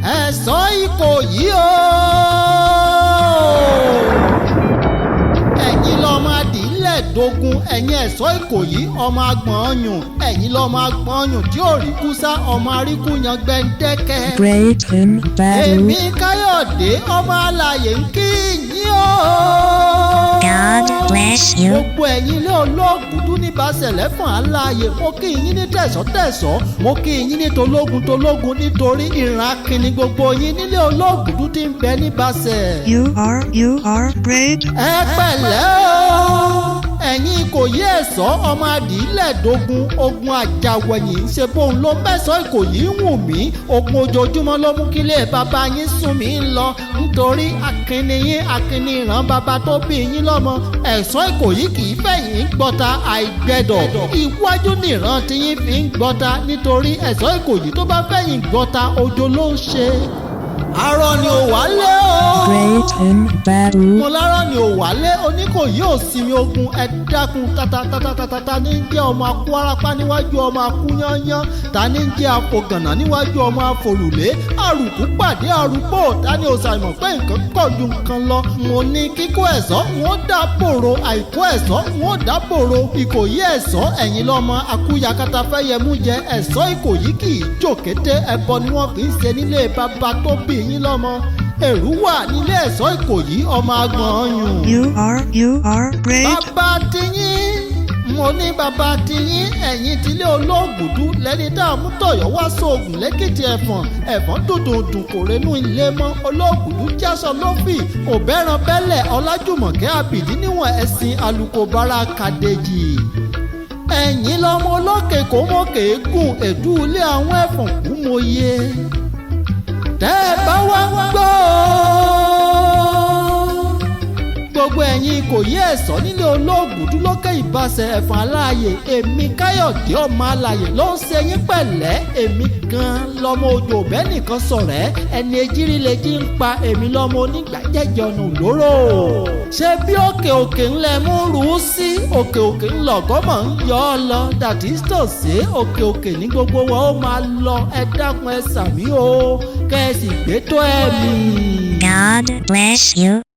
ESO Ikoyi o. ẹ̀yin lọ́mọ adìlẹ̀ dogun ẹ̀yin ESO Ikoyi ọmọ agbọ̀n ọyùn ẹ̀yin lọ́mọ agbọ̀n ọyùn tí ò rí kúsá ọmọ aríkúyan gbẹ̀ǹdẹ́kẹ́. èmi Káyọ̀dé ọmọ Alaaye ń kí yín o. God bless you. gbogbo ẹ̀yin ilé Ológùdú ní Basẹ̀lẹ̀ fún Alaaye mo kí yín ní tẹ̀sọ́-tẹ̀sọ́ mo kí yín ní tológun nítorí ìran akin ni gbogbo yín nílé Ológùdú tí ń bẹ ní Basẹ̀. You are great. ẹ pẹ̀lẹ́ o ẹ̀yin Ikoyi ESO ọmọ adìlẹ̀ dogun ogun àjàwẹ̀yìn ṣe bóun ló mẹ́sàn Ikoyi wù mí ogun ojoojúmọ́ ló mú kílé bàbá yín sún mi lọ nítorí akínni yín akínni ìran bàbá tó bí yín lọ́mọ ESO Ikoyi kì í fẹ̀yìn gbọ́ta àìgbẹ̀dọ̀ iwájú nìran tí yín fi ń gbọ́ta nítorí ESO Ikoyi tó bá fẹ̀yìn gbọ́ta ojo ló ń ṣe. arọ ni ò wálé o. Great in battle. mo lárọ̀ ni ò wálé Oníkòyí ò sinmi ogun ẹ dákun tata ní jẹ́ ọmọ akú arápá níwájú ọmọ akú yányán ta ní jẹ́ afọ̀gànà níwájú ọmọ afọ̀rùlé àrùkù pàdé arúgbó ta ní òsàmọ̀ pé nǹkan kọ̀ ju nǹkan lọ. mo ní kíkó ESO wọn dábòrò àìkó ESO wọn dábòrò Ikoyi ESO ẹ̀yin lọ́mọ akúyakata fẹ́yẹmú jẹ ESO Ikoyi kì í jòkété ẹbọ ni wọ́n fi ń ṣe nílé bàbá tó bí yín lọ́mọ èrú wà nílé ESO Ikoyi ọmọ agbọ̀n ọyùn. You are great. bàbá tiyín mo ní bàbá tiyín ẹ̀yin tílé Ológùdú lẹ́ni tá a mú tọ̀yọ́ wá sóògùn lẹ́kìtì ẹ̀fọ́n dùndùn kò rénú ilé mọ́ Ológùdú jásọ lófì òbẹ́ran bẹ́lẹ̀ Ọlájùmọ̀kẹ́ àbìdí níwọ̀n ẹ̀sìn alukobara kàdéjì. ẹ̀yin lọ́mọ olókè kò mọ̀kè gùn èdú ilé àwọn ẹ̀fọ̀n kú mọ̀ye tẹ́ ẹ bá wá gbọ́ gbogbo ẹ̀yin Ikoyi ESO nílé Ológùdú lókè Ìbàṣẹ̀ Efon Alaaye èmi Káyọ̀dé ọmọ Alaaye ló ń ṣe yín pẹ̀lẹ́ èmi gan lọ́mọ ojú òbẹ́ nìkan sọ̀rẹ́ ẹni ejírí lè jí ń pa èmi lọ́mọ onígbàjẹ́jẹ́ ọ̀nà òlóró. ṣé bí òkè ńlẹ̀ mú rú sí òkè ńlọ̀gọ́mọ̀ ń yọ ọ lọ dàtí tòṣe òkè ní gbogbo wọn ó máa lọ ẹ dákun ẹ sàmí o kẹ́ ẹ sì gbé tó ẹ̀mí. God bless you.